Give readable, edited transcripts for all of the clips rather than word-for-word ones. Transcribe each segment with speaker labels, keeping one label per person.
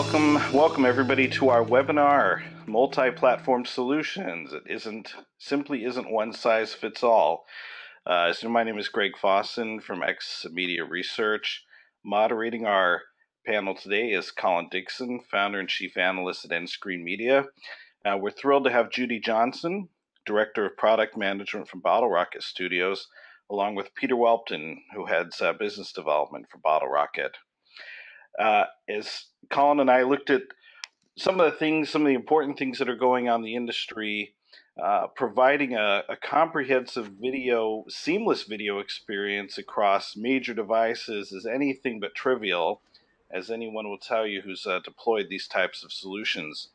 Speaker 1: Welcome everybody to our webinar, Multi-Platform Solutions. It simply isn't one size fits all. So my name is Greg Fossen from X Media Research. Moderating our panel today is Colin Dixon, founder and chief analyst at nScreenMedia. We're thrilled to have Judy Johnson, director of product management from Bottle Rocket Studios, along with Peter Welpton, who heads business development for Bottle Rocket. As Colin and I looked at some of the important things that are going on in the industry, providing a comprehensive seamless video experience across major devices is anything but trivial, as anyone will tell you who's deployed these types of solutions.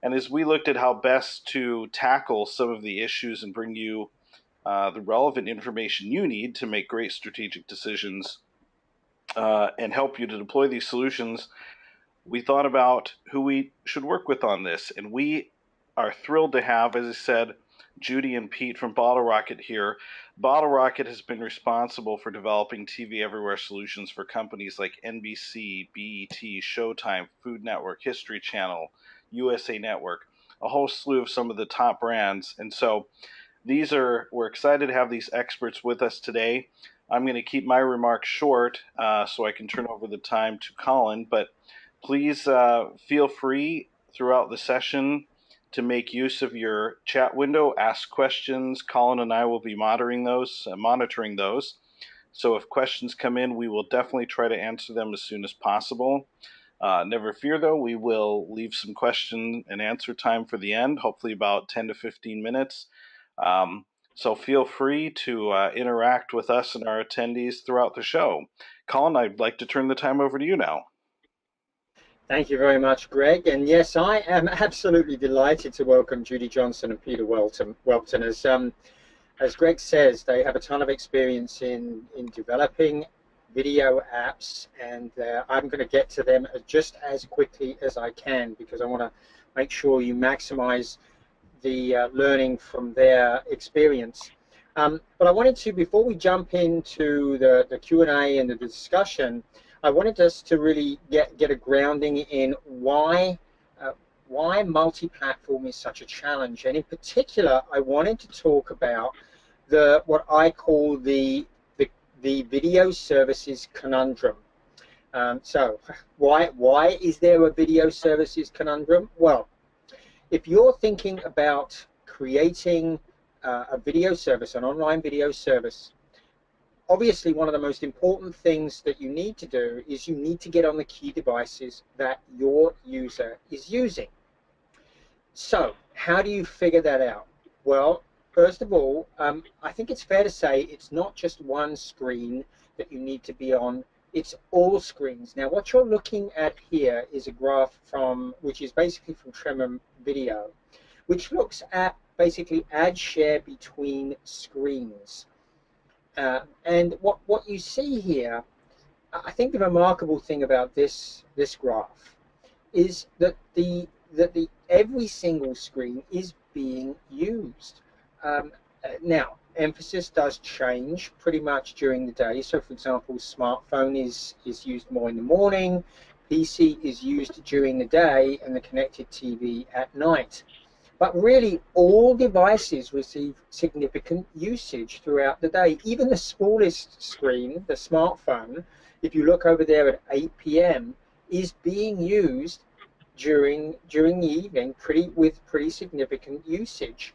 Speaker 1: And as we looked at how best to tackle some of the issues and bring you the relevant information you need to make great strategic decisions and help you to deploy these solutions, we thought about who we should work with on this. And we are thrilled to have, as I said, Judy and Pete from Bottle Rocket here. Bottle Rocket has been responsible for developing TV Everywhere solutions for companies like NBC, BET, Showtime, Food Network, History Channel, USA Network, a whole slew of some of the top brands. And so we're excited to have these experts with us today. I'm going to keep my remarks short so I can turn over the time to Colin, but please feel free throughout the session to make use of your chat window, ask questions. Colin and I will be monitoring those. So if questions come in, we will definitely try to answer them as soon as possible. Never fear, though, we will leave some question and answer time for the end, hopefully about 10 to 15 minutes. So feel free to interact with us and our attendees throughout the show. Colin, I'd like to turn the time over to you now.
Speaker 2: Thank you very much, Greg. And yes, I am absolutely delighted to welcome Judy Johnson and Peter Welpton. As Greg says, they have a ton of experience in developing video apps, and I'm going to get to them just as quickly as I can because I want to make sure you maximize the learning from their experience. But I wanted to, before we jump into the Q&A and the discussion, I wanted us to really get a grounding in why multi-platform is such a challenge, and in particular, I wanted to talk about what I call the video services conundrum. So, why is there a video services conundrum? Well, if you're thinking about creating a video service, an online video service, obviously one of the most important things that you need to do is you need to get on the key devices that your user is using. So how do you figure that out? Well, first of all, I think it's fair to say it's not just one screen that you need to be on, it's all screens. Now what you're looking at here is a graph which is basically from Tremor Video, which looks at basically ad share between screens. And what you see here, I think the remarkable thing about this graph is that every single screen is being used. Now, emphasis does change pretty much during the day. So, for example, smartphone is used more in the morning, PC is used during the day, and the connected TV at night. But really, all devices receive significant usage throughout the day. Even the smallest screen, the smartphone, if you look over there at 8 p.m., is being used during the evening with pretty significant usage.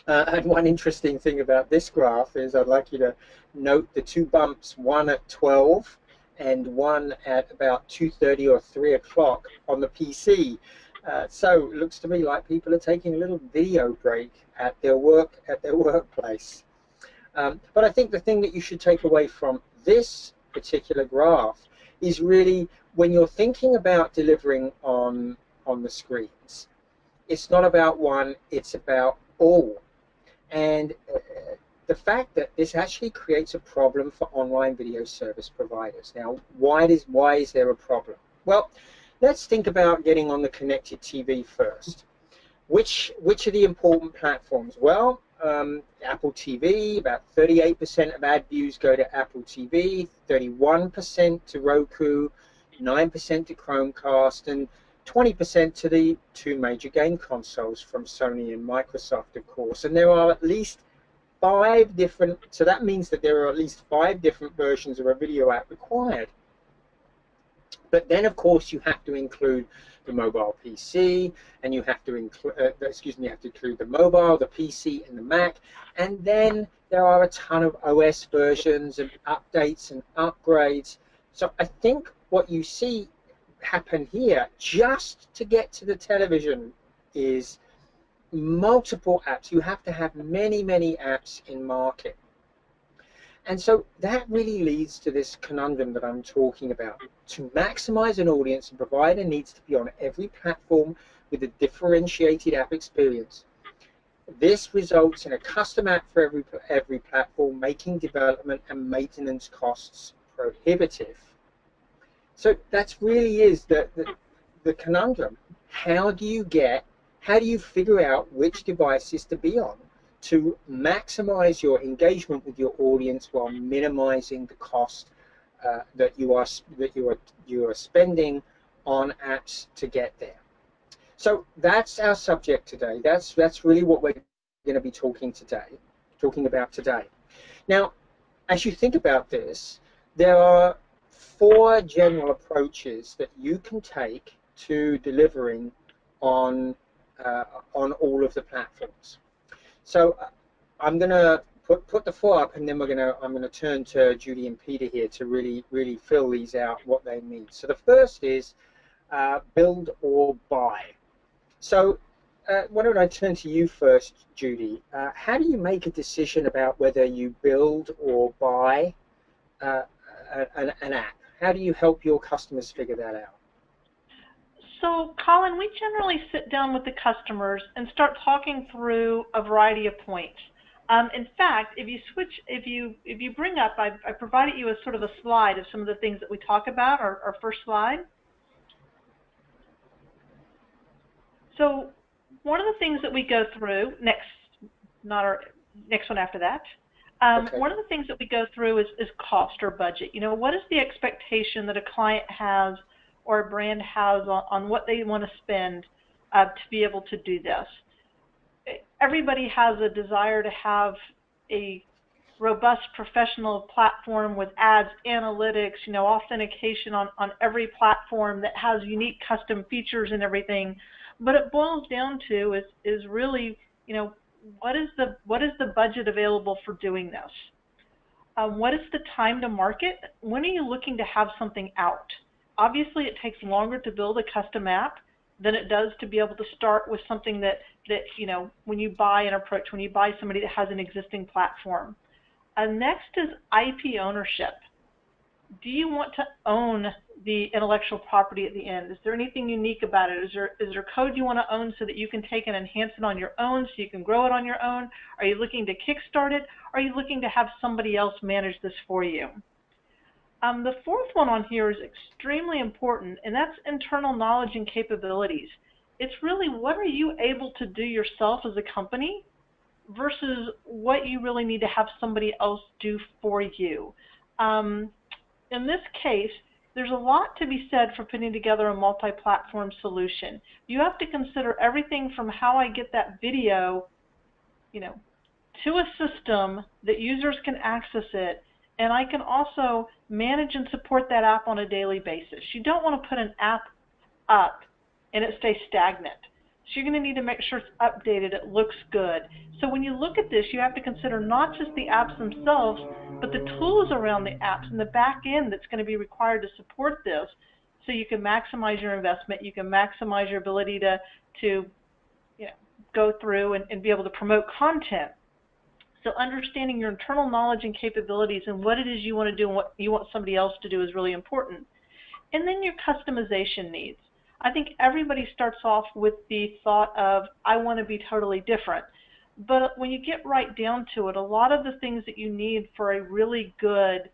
Speaker 2: And one interesting thing about this graph is I'd like you to note the two bumps, one at 12 and one at about 2:30 or 3 o'clock on the PC. So it looks to me like people are taking a little video break at their workplace. But I think the thing that you should take away from this particular graph is really when you're thinking about delivering on the screens, it's not about one, it's about all. And the fact that this actually creates a problem for online video service providers. Now, why is there a problem? Well, let's think about getting on the connected TV first. Which are the important platforms? Well, Apple TV, about 38% of ad views go to Apple TV, 31% to Roku, 9% to Chromecast, and 20% to the two major game consoles from Sony and Microsoft, of course. And there are at least 5 different, so that means that there are at least 5 different versions of a video app required. But then, of course, you have to include the mobile PC, and you have to include, you have to include the mobile, the PC, and the Mac. And then there are a ton of OS versions and updates and upgrades. So I think what you see happen here, just to get to the television, is multiple apps. You have to have many, many apps in market. And so that really leads to this conundrum that I'm talking about. To maximize an audience, a provider needs to be on every platform with a differentiated app experience. This results in a custom app for every platform, making development and maintenance costs prohibitive. So that really is the conundrum. How do you figure out which devices to be on to maximize your engagement with your audience while minimizing the cost that you are spending on apps to get there? So that's our subject today. That's really what we're going to be talking about today. Now, as you think about this, there are 4 general approaches that you can take to delivering on all of the platforms. So I'm going to put the 4 up, and then I'm going to turn to Judy and Peter here to really fill these out, what they mean. So the first is build or buy. So why don't I turn to you first, Judy? How do you make a decision about whether you build or buy an app? How do you help your customers figure that out?
Speaker 3: So, Colin, we generally sit down with the customers and start talking through a variety of points. In fact, if you bring up, I provided you a sort of a slide of some of the things that we talk about, our first slide. So, one of the things that we go through next one after that.
Speaker 2: Okay.
Speaker 3: One of the things that we go through is cost or budget. You know, what is the expectation that a client has or a brand has on what they want to spend to be able to do this? Everybody has a desire to have a robust professional platform with ads, analytics, authentication on every platform that has unique custom features and everything. But it boils down to is really, what is the budget available for doing this? What is the time to market? When are you looking to have something out? Obviously, it takes longer to build a custom app than it does to be able to start with something that when you buy an approach, when you buy somebody that has an existing platform. Next is IP ownership. Do you want to own the intellectual property at the end? Is there anything unique about it? Is there code you want to own so that you can take and enhance it on your own so you can grow it on your own? Are you looking to kickstart it? Are you looking to have somebody else manage this for you? The 4th one on here is extremely important, and that's internal knowledge and capabilities. It's really, what are you able to do yourself as a company versus what you really need to have somebody else do for you. In this case, there's a lot to be said for putting together a multi-platform solution. You have to consider everything from how I get that video, to a system that users can access it, and I can also manage and support that app on a daily basis. You don't want to put an app up and it stays stagnant. So you're going to need to make sure it's updated, it looks good. So when you look at this, you have to consider not just the apps themselves, but the tools around the apps and the back end that's going to be required to support this, so you can maximize your investment, you can maximize your ability to go through and be able to promote content. So understanding your internal knowledge and capabilities and what it is you want to do and what you want somebody else to do is really important. And then your customization needs. I think everybody starts off with the thought of, I want to be totally different. But when you get right down to it, a lot of the things that you need for a really good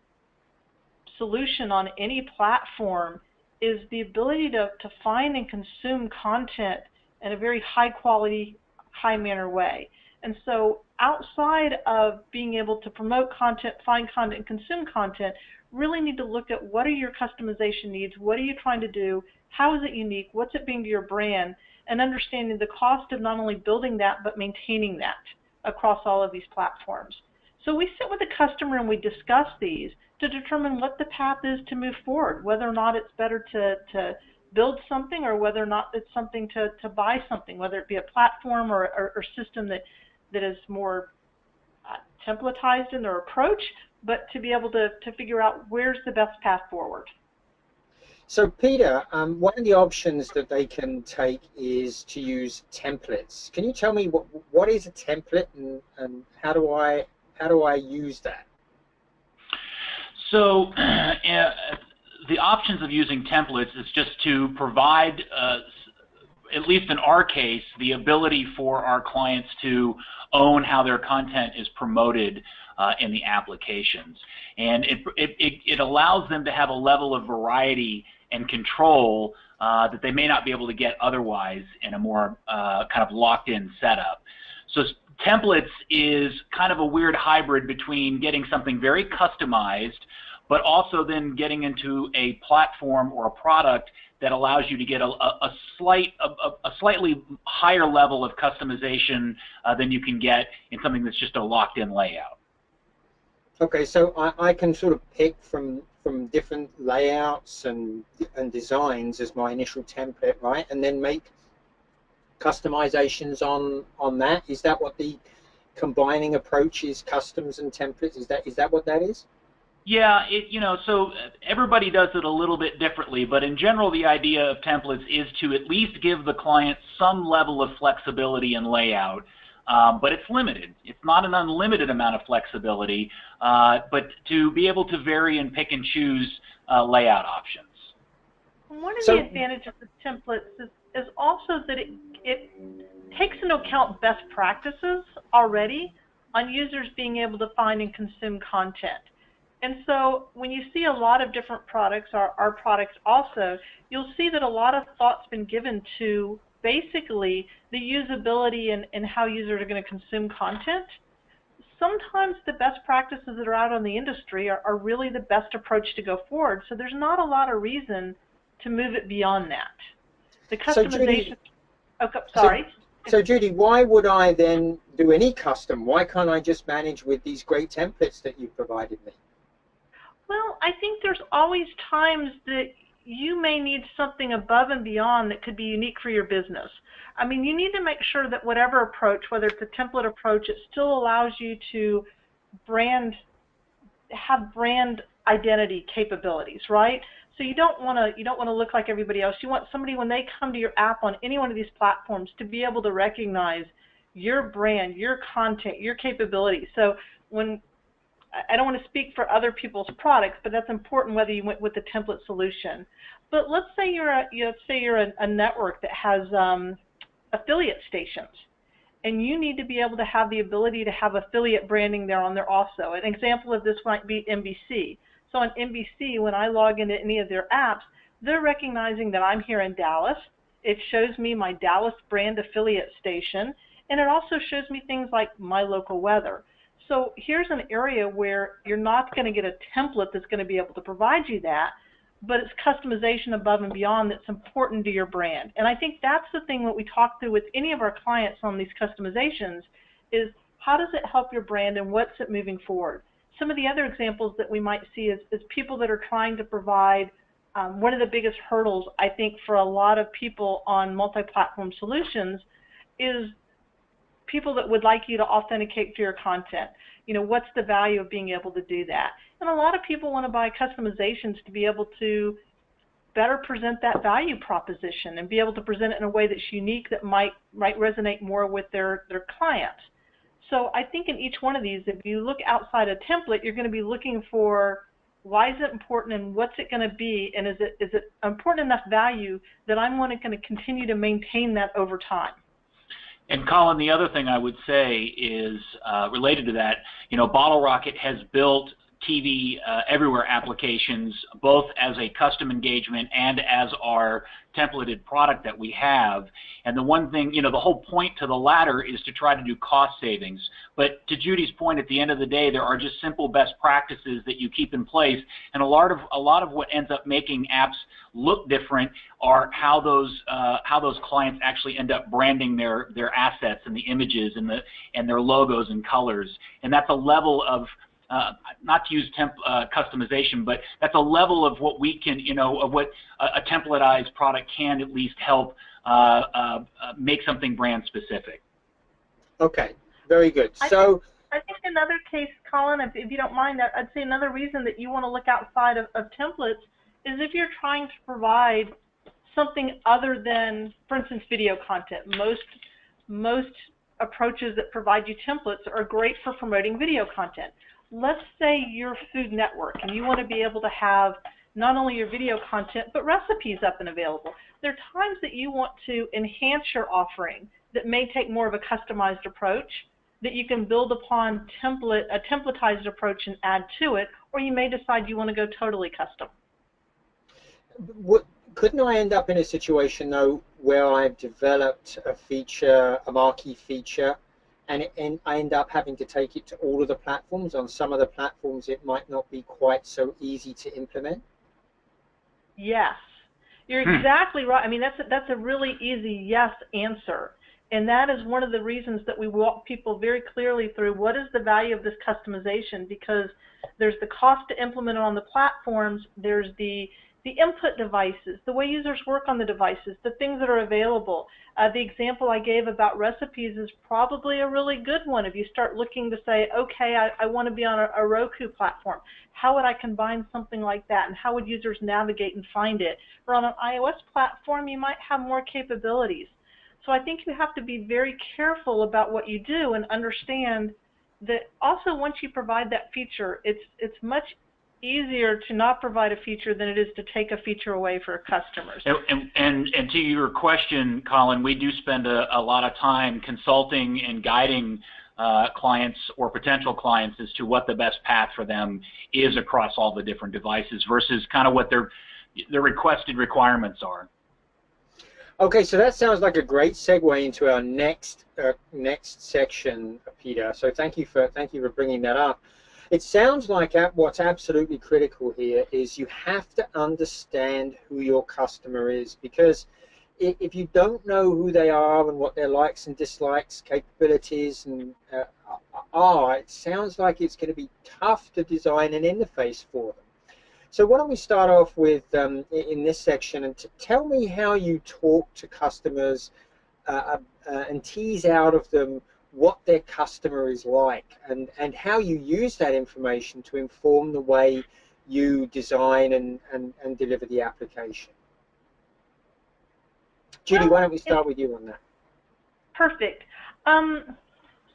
Speaker 3: solution on any platform is the ability to find and consume content in a very high quality, high manner way. And so outside of being able to promote content, find content, and consume content, really need to look at what are your customization needs, what are you trying to do, how is it unique, what's it being to your brand, and understanding the cost of not only building that but maintaining that across all of these platforms. So we sit with the customer and we discuss these to determine what the path is to move forward, whether or not it's better to build something or whether or not it's something to buy something, whether it be a platform or system that is more templatized in their approach, but to be able to figure out where's the best path forward.
Speaker 2: So Peter, one of the options that they can take is to use templates. Can you tell me what is a template and how do I use that?
Speaker 4: So the options of using templates is just to provide, at least in our case, the ability for our clients to own how their content is promoted in the applications. And it allows them to have a level of variety and control that they may not be able to get otherwise in a more kind of locked-in setup. So templates is kind of a weird hybrid between getting something very customized, but also then getting into a platform or a product that allows you to get a slightly higher level of customization than you can get in something that's just a locked-in layout.
Speaker 2: Okay, so I can sort of pick from different layouts and designs as my initial template, right? And then make customizations on that. Is that what the combining approach is, customs and templates? Is that what that is?
Speaker 4: Yeah, so everybody does it a little bit differently, but in general the idea of templates is to at least give the client some level of flexibility in layout, but it's limited. It's not an unlimited amount of flexibility, but to be able to vary and pick and choose layout options.
Speaker 3: One of the advantages of templates is also that it takes into account best practices already on users being able to find and consume content. And so when you see a lot of different products, our products also, you'll see that a lot of thought's been given to basically the usability and how users are going to consume content. Sometimes the best practices that are out in the industry are really the best approach to go forward, so there's not a lot of reason to move it beyond that. The customization...
Speaker 2: So Judy, why would I then do any custom? Why can't I just manage with these great templates that you've provided me?
Speaker 3: Well, I think there's always times that you may need something above and beyond that could be unique for your business. I mean, you need to make sure that whatever approach, whether it's a template approach, it still allows you to have brand identity capabilities, right? So you don't want to look like everybody else. You want somebody, when they come to your app on any one of these platforms, to be able to recognize your brand, your content, your capabilities. So I don't want to speak for other people's products, but that's important whether you went with the template solution. But let's say you're a network that has affiliate stations, and you need to be able to have the ability to have affiliate branding there on there also. An example of this might be NBC. So on NBC, when I log into any of their apps, they're recognizing that I'm here in Dallas. It shows me my Dallas brand affiliate station, and it also shows me things like my local weather. So here's an area where you're not going to get a template that's going to be able to provide you that, but it's customization above and beyond that's important to your brand. And I think that's the thing that we talk through with any of our clients on these customizations is how does it help your brand and what's it moving forward? Some of the other examples that we might see is people that are trying to provide one of the biggest hurdles, I think, for a lot of people on multi-platform solutions is people that would like you to authenticate for your content. What's the value of being able to do that? And a lot of people want to buy customizations to be able to better present that value proposition and be able to present it in a way that's unique that might resonate more with their clients. So I think in each one of these, if you look outside a template, you're going to be looking for why is it important and what's it going to be, and is it important enough value that I'm going to continue to maintain that over time.
Speaker 4: And Colin, the other thing I would say is related to that, Bottle Rocket has built TV Everywhere applications, both as a custom engagement and as our templated product that we have. And the one thing, you know, the whole point to the latter is to try to do cost savings. But to Judy's point, at the end of the day, there are just simple best practices that you keep in place. And a lot of what ends up making apps look different are how those clients actually end up branding their assets and the images and their logos and colors. And that's a level of not to use customization, but that's a level of what we can, you know, of what a templatized product can at least help make something brand specific.
Speaker 2: Okay, very good.
Speaker 3: I think another case, Colin, if you don't mind, I'd say another reason that you want to look outside of templates is if you're trying to provide something other than, for instance, video content. Most approaches that provide you templates are great for promoting video content. Let's say you're a Food Network and you want to be able to have not only your video content but recipes up and available. There are times that you want to enhance your offering that may take more of a customized approach that you can build upon a templatized approach and add to it, or you may decide you want to go totally custom.
Speaker 2: Couldn't I end up in a situation, though, where I've developed a feature, a marquee feature, and I end up having to take it to all of the platforms? On some of the platforms, it might not be quite so easy to implement.
Speaker 3: Yes, you're exactly right. I mean, that's a really easy yes answer. And that is one of the reasons that we walk people very clearly through what is the value of this customization, because there's the cost to implement it on the platforms, there's the input devices, the way users work on the devices, the things that are available. The example I gave about recipes is probably a really good one. If you start looking to say, okay, I want to be on a Roku platform, how would I combine something like that, and how would users navigate and find it? Or on an iOS platform, you might have more capabilities. So I think you have to be very careful about what you do and understand that also once you provide that feature, it's much easier to not provide a feature than it is to take a feature away for customers.
Speaker 4: And to your question, Colin, we do spend a lot of time consulting and guiding clients or potential clients as to what the best path for them is across all the different devices versus kind of what their requested requirements are.
Speaker 2: Okay, so that sounds like a great segue into our next section, Peter. So thank you for bringing that up. It sounds like what's absolutely critical here is you have to understand who your customer is, because if you don't know who they are and what their likes and dislikes, capabilities and are, it sounds like it's going to be tough to design an interface for them. So why don't we start off with, in this section, and tell me how you talk to customers and tease out of them what their customer is like, and how you use that information to inform the way you design and deliver the application. Judy, why don't we start with you on that?
Speaker 3: Perfect.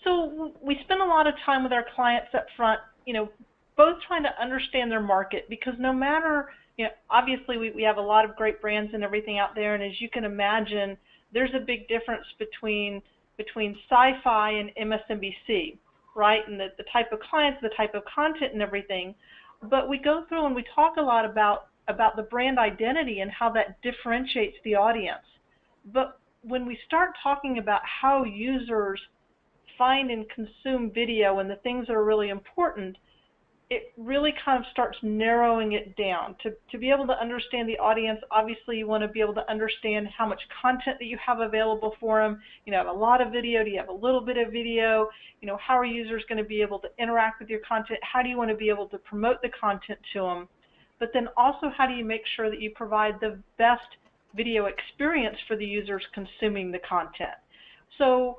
Speaker 3: So we spend a lot of time with our clients up front, you know, both trying to understand their market, because no matter, you know, obviously we have a lot of great brands and everything out there, and as you can imagine, there's a big difference between sci-fi and MSNBC, right? And the type of clients, the type of content and everything. But we go through and we talk a lot about the brand identity and how that differentiates the audience. But when we start talking about how users find and consume video and the things that are really important, it really kind of starts narrowing it down. To be able to understand the audience, obviously you want to be able to understand how much content that you have available for them. You know, have a lot of video, do you have a little bit of video? You know, how are users going to be able to interact with your content? How do you want to be able to promote the content to them? But then also, how do you make sure that you provide the best video experience for the users consuming the content? So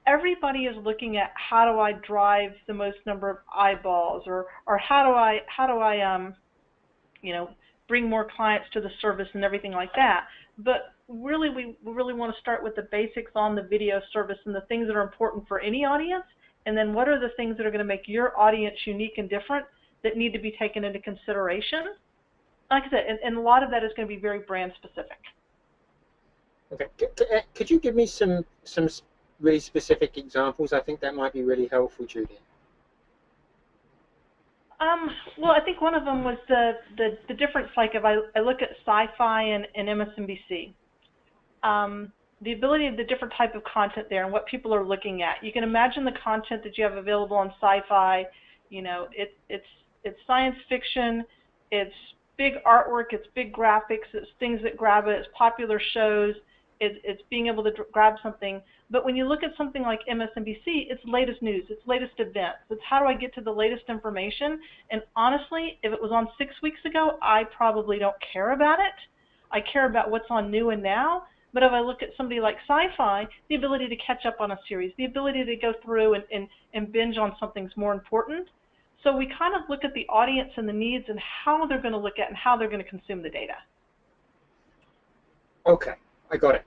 Speaker 3: everybody is looking at how do I drive the most number of eyeballs, or how do I you know, bring more clients to the service and everything like that. But really, we really want to start with the basics on the video service and the things that are important for any audience, and then what are the things that are going to make your audience unique and different that need to be taken into consideration. Like I said, and a lot of that is going to be very brand specific.
Speaker 2: Okay, could you give me some really specific examples? I think that might be really helpful, Judy.
Speaker 3: Well, I think one of them was the difference, like if I look at sci-fi and MSNBC, the ability of the different type of content there and what people are looking at. You can imagine the content that you have available on sci-fi. You know, it's science fiction, it's big artwork, it's big graphics, it's things that grab it, it's popular shows, it's being able to grab something. But when you look at something like MSNBC, it's latest news, it's latest events, it's how do I get to the latest information. And honestly, if it was on 6 weeks ago, I probably don't care about it. I care about what's on new and now. But if I look at somebody like sci-fi, the ability to catch up on a series, the ability to go through and binge on something's more important. So we kind of look at the audience and the needs and how they're going to look at and how they're going to consume the data.
Speaker 2: Okay, I got it.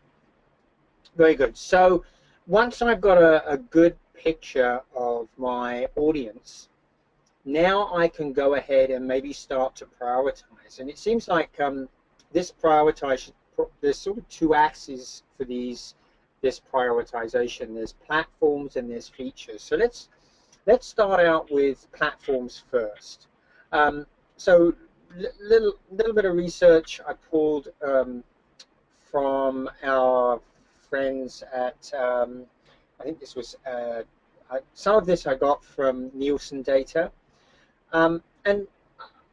Speaker 2: Very good. So once I've got a good picture of my audience, now I can go ahead and maybe start to prioritize. And it seems like this prioritization, there's sort of two axes for this prioritization. There's platforms and there's features. So let's start out with platforms first. So little bit of research I pulled from our friends at, I think this was, some of this I got from Nielsen data. And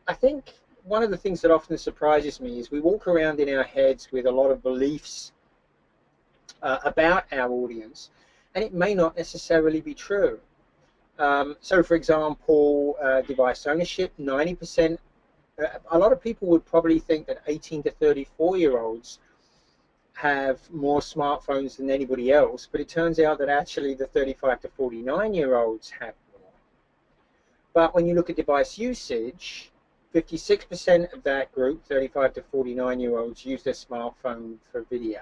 Speaker 2: I think one of the things that often surprises me is we walk around in our heads with a lot of beliefs about our audience, and it may not necessarily be true. So, for example, device ownership, 90%. A lot of people would probably think that 18 to 34-year-olds have more smartphones than anybody else, but it turns out that actually the 35 to 49-year-olds have more. But when you look at device usage, 56% of that group, 35 to 49-year-olds, use their smartphone for video,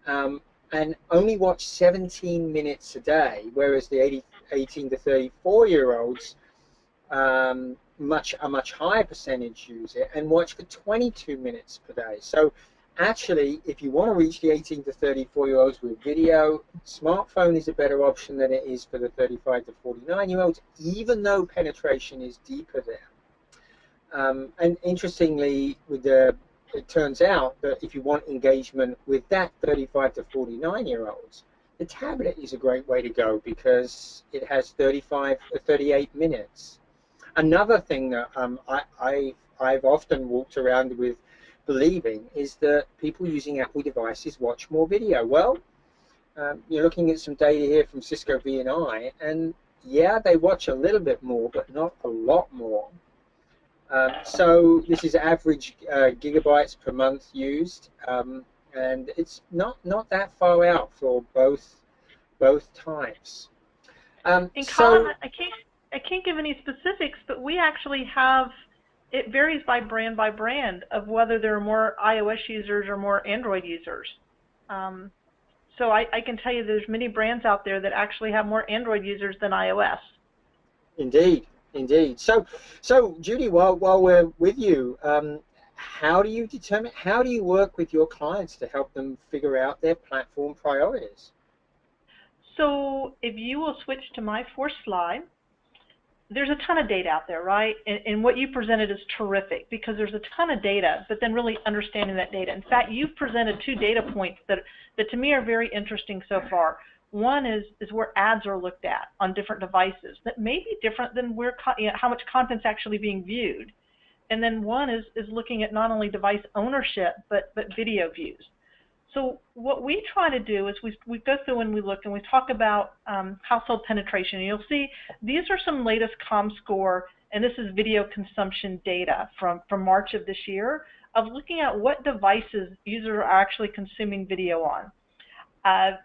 Speaker 2: and only watch 17 minutes a day, whereas the 18 to 34-year-olds, a much higher percentage use it and watch for 22 minutes per day. So actually, if you want to reach the 18 to 34-year-olds with video, smartphone is a better option than it is for the 35 to 49-year-olds, even though penetration is deeper there. And interestingly, it turns out that if you want engagement with that 35 to 49-year-olds, the tablet is a great way to go because it has 35 to 38 minutes. Another thing that I've often walked around with believing is that people using Apple devices watch more video. Well, you're looking at some data here from Cisco BNI, and yeah, they watch a little bit more, but not a lot more. So this is average gigabytes per month used, and it's not that far out for both types.
Speaker 3: And Colin, I can't give any specifics, but we actually have, it varies by brand of whether there are more iOS users or more Android users. So I can tell you there's many brands out there that actually have more Android users than iOS.
Speaker 2: Indeed. Indeed. So Judy, while we're with you, how do you work with your clients to help them figure out their platform priorities?
Speaker 3: So if you will switch to my fourth slide, there's a ton of data out there, right? And what you presented is terrific because there's a ton of data, but then really understanding that data. In fact, you've presented two data points that to me are very interesting so far. One is where ads are looked at on different devices that may be different than where how much content's actually being viewed. And then one is looking at not only device ownership, but video views. So what we try to do is we go through and we look and we talk about household penetration. And you'll see these are some latest ComScore, and this is video consumption data from March of this year, of looking at what devices users are actually consuming video on.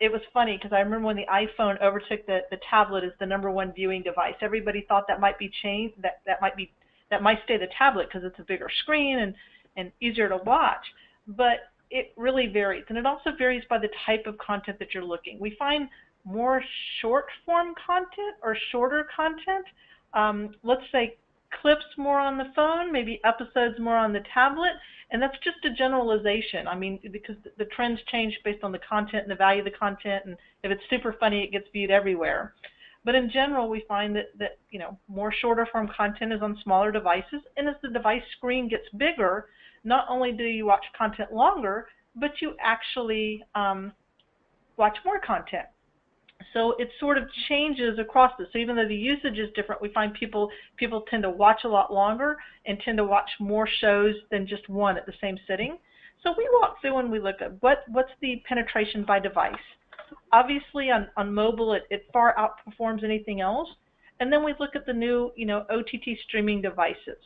Speaker 3: It was funny because I remember when the iPhone overtook the tablet as the #1 viewing device. Everybody thought that might be changed, that might stay the tablet because it's a bigger screen and easier to watch. But it really varies, and it also varies by the type of content that you're looking. We find more short form content or shorter content. Let's say clips more on the phone, maybe episodes more on the tablet, and that's just a generalization. I mean, because the trends change based on the content and the value of the content, and if it's super funny, it gets viewed everywhere. But in general, we find that more shorter form content is on smaller devices, and as the device screen gets bigger, not only do you watch content longer, but you actually watch more content. So it sort of changes across this. So even though the usage is different, we find people tend to watch a lot longer and tend to watch more shows than just one at the same sitting. So we walk through and we look at what's the penetration by device. Obviously on mobile it far outperforms anything else. And then we look at the new OTT streaming devices.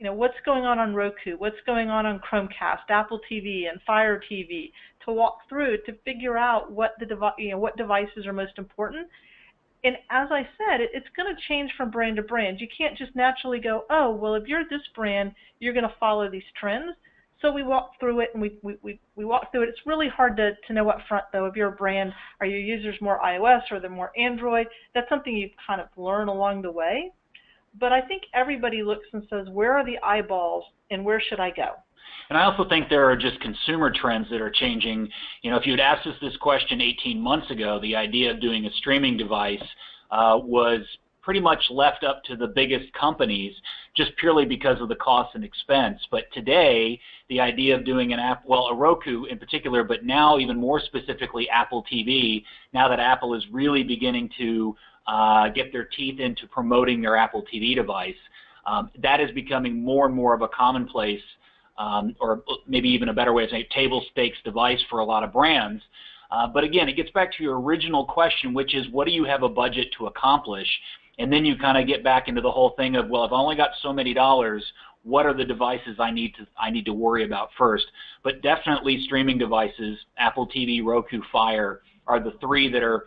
Speaker 3: What's going on Roku, what's going on Chromecast, Apple TV, and Fire TV, to walk through to figure out what devices are most important. And as I said, it's going to change from brand to brand. You can't just naturally go, oh, well, if you're this brand, you're going to follow these trends. So we walk through it, and we walk through it. It's really hard to know up front, though, if you're a brand, are your users more iOS or they're more Android? That's something you kind of learn along the way. But I think everybody looks and says, where are the eyeballs and where should I go?
Speaker 4: And I also think there are just consumer trends that are changing. If you had asked us this question 18 months ago, the idea of doing a streaming device was pretty much left up to the biggest companies just purely because of the cost and expense. But today, the idea of doing an app, well, a Roku in particular, but now even more specifically Apple TV, now that Apple is really beginning to get their teeth into promoting their Apple TV device, that is becoming more and more of a commonplace, or maybe even a better way of saying table stakes device for a lot of brands. But again, it gets back to your original question, which is what do you have a budget to accomplish? And then you kind of get back into the whole thing of, well, if I only got so many dollars, what are the devices I need to worry about first? But definitely streaming devices, Apple TV, Roku, Fire, are the three that are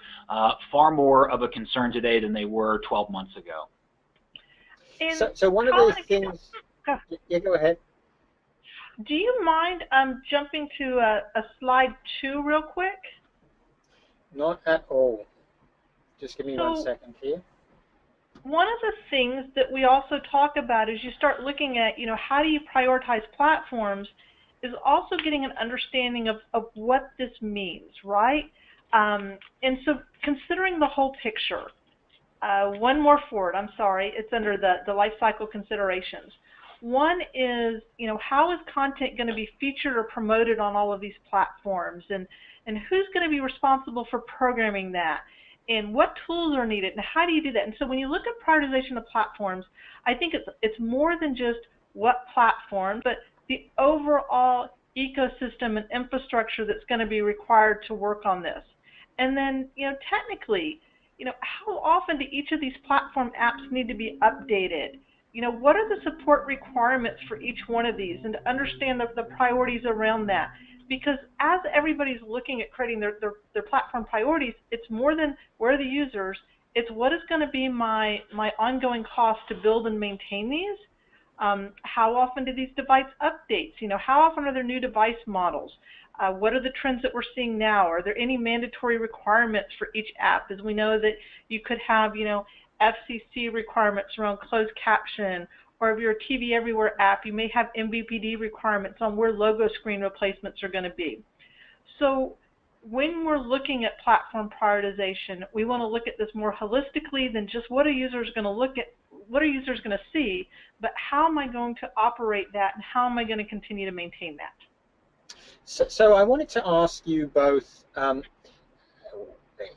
Speaker 4: far more of a concern today than they were 12 months ago.
Speaker 2: So one of the things, yeah, go ahead.
Speaker 3: Do you mind jumping to a slide 2 real quick?
Speaker 2: Not at all. Just give me 1 second here.
Speaker 3: One of the things that we also talk about is you start looking at, how do you prioritize platforms, is also getting an understanding of what this means, right? And so considering the whole picture, one more forward, I'm sorry, it's under the life cycle considerations. One is, how is content going to be featured or promoted on all of these platforms, and who's going to be responsible for programming that, and what tools are needed, and how do you do that? And so when you look at prioritization of platforms, I think it's more than just what platform, but the overall ecosystem and infrastructure that's going to be required to work on this. And then, technically, how often do each of these platform apps need to be updated? What are the support requirements for each one of these, and to understand the priorities around that? Because as everybody's looking at creating their platform priorities, it's more than where are the users, it's what is going to be my ongoing cost to build and maintain these. How often do these device updates? How often are there new device models? What are the trends that we're seeing now? Are there any mandatory requirements for each app? As we know that you could have, FCC requirements around closed caption, or if you're a TV Everywhere app, you may have MVPD requirements on where logo screen replacements are going to be. So when we're looking at platform prioritization, we want to look at this more holistically than just what are users going to look at, what are users going to see, but how am I going to operate that, and how am I going to continue to maintain that?
Speaker 2: So I wanted to ask you both,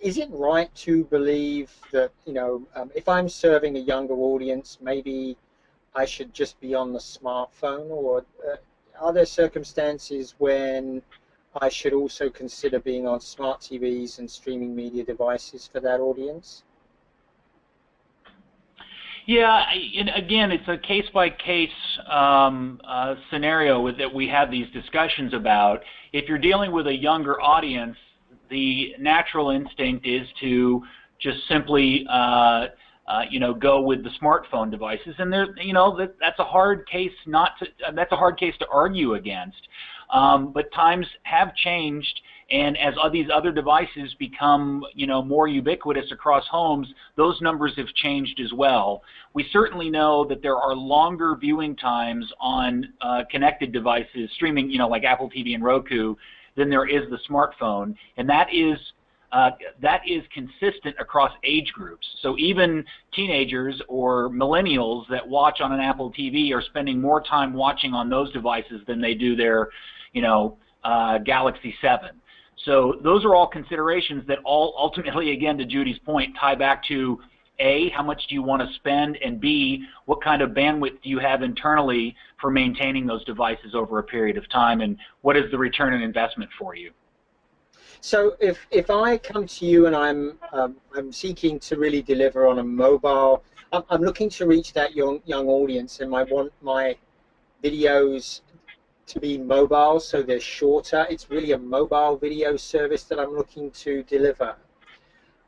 Speaker 2: is it right to believe that, if I'm serving a younger audience, maybe I should just be on the smartphone, or are there circumstances when I should also consider being on smart TVs and streaming media devices for that audience?
Speaker 4: Yeah, and again, it's a case-by-case scenario that we have these discussions about. If you're dealing with a younger audience, the natural instinct is to just simply, go with the smartphone devices, and that's a hard case that's a hard case to argue against. But times have changed, and as these other devices become, more ubiquitous across homes, those numbers have changed as well. We certainly know that there are longer viewing times on connected devices, streaming, like Apple TV and Roku, than there is the smartphone, and that is that is consistent across age groups. So even teenagers or millennials that watch on an Apple TV are spending more time watching on those devices than they do their, Galaxy 7. So those are all considerations that all ultimately, again, to Judy's point, tie back to A, how much do you want to spend, and B, what kind of bandwidth do you have internally for maintaining those devices over a period of time, and what is the return on investment for you?
Speaker 2: So if I come to you and I'm seeking to really deliver on a mobile, I'm looking to reach that young audience, and I want my videos to be mobile, so they're shorter. It's really a mobile video service that I'm looking to deliver.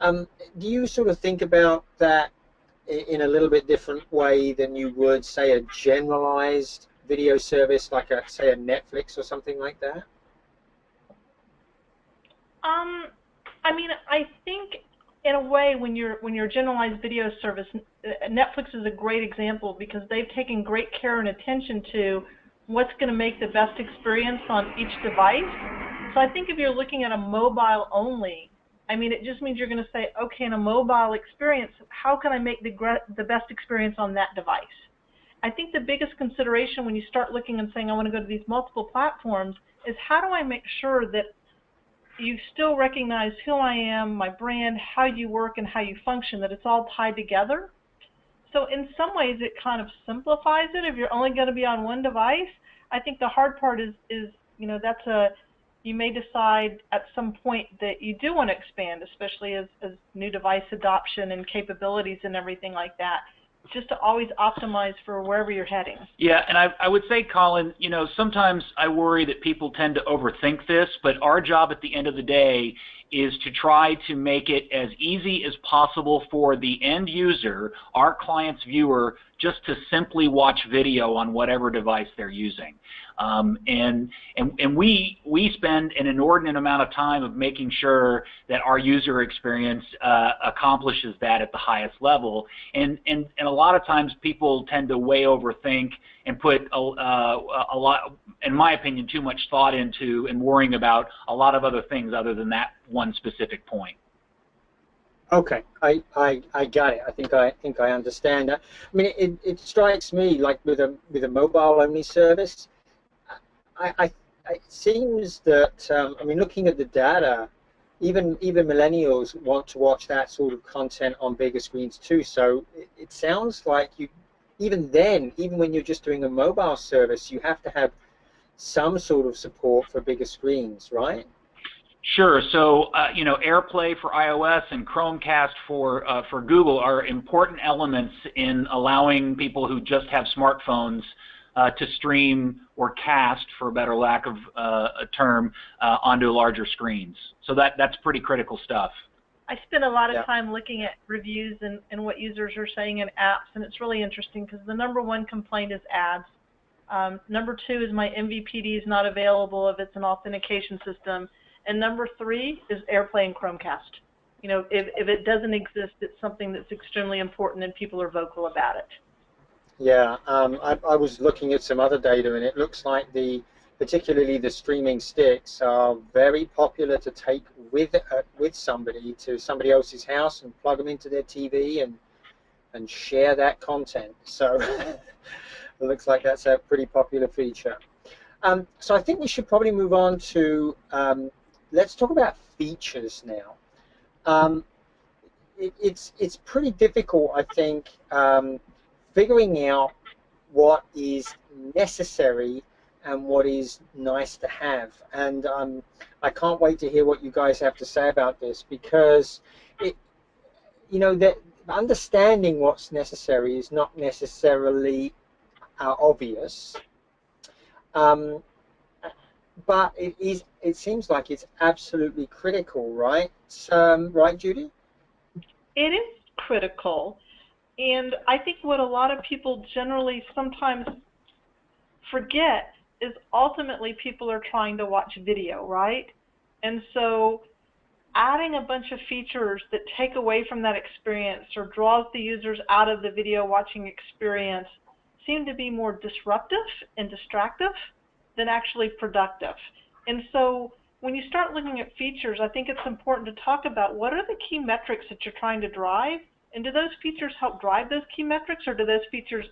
Speaker 2: Do you sort of think about that in a little bit different way than you would, say, a generalized video service like, say, a Netflix or something like that?
Speaker 3: I mean, I think in a way when you're generalized video service, Netflix is a great example because they've taken great care and attention to what's going to make the best experience on each device. So I think if you're looking at a mobile only, I mean, it just means you're going to say, okay, in a mobile experience, how can I make the best experience on that device? I think the biggest consideration when you start looking and saying, I want to go to these multiple platforms, is how do I make sure that you still recognize who I am, my brand, how you work, and how you function, that it's all tied together. So in some ways, it kind of simplifies it if you're only going to be on one device. I think the hard part is you may decide at some point that you do want to expand, especially as new device adoption and capabilities and everything like that, just to always optimize for wherever you're heading.
Speaker 4: Yeah, and I would say, Colin, sometimes I worry that people tend to overthink this, but our job at the end of the day is to try to make it as easy as possible for the end user, our client's viewer, just to simply watch video on whatever device they're using. And we spend an inordinate amount of time of making sure that our user experience accomplishes that at the highest level. And a lot of times people tend to way overthink and put a lot, in my opinion, too much thought into and worrying about a lot of other things other than that one specific point.
Speaker 2: Okay, I got it. I think I understand that. I mean, it strikes me like with a mobile only service, it seems that I mean, looking at the data, even millennials want to watch that sort of content on bigger screens too. So it sounds like even when you're just doing a mobile service, you have to have some sort of support for bigger screens, right?
Speaker 4: Sure. So, AirPlay for iOS and Chromecast for Google are important elements in allowing people who just have smartphones to stream or cast, for a better lack of a term, onto larger screens. So that's pretty critical stuff.
Speaker 3: I spend a lot of time looking at reviews and what users are saying in apps, and it's really interesting because the #1 complaint is ads. #2 is my MVPD is not available if it's an authentication system. And #3 is AirPlay and Chromecast. If it doesn't exist, it's something that's extremely important and people are vocal about it.
Speaker 2: Yeah, I was looking at some other data, and it looks like particularly the streaming sticks are very popular to take with somebody to somebody else's house and plug them into their TV and share that content. So it looks like that's a pretty popular feature. So I think we should probably move on to let's talk about features now. It's pretty difficult, I think, figuring out what is necessary and what is nice to have. And I can't wait to hear what you guys have to say about this, because that understanding what's necessary is not necessarily obvious. But it seems like it's absolutely critical, right? Right, Judy?
Speaker 3: It is critical. And I think what a lot of people generally sometimes forget is ultimately people are trying to watch video, right? And so adding a bunch of features that take away from that experience or draws the users out of the video watching experience seem to be more disruptive and distractive than actually productive. And so when you start looking at features, I think it's important to talk about what are the key metrics that you're trying to drive, and do those features help drive those key metrics, or do those features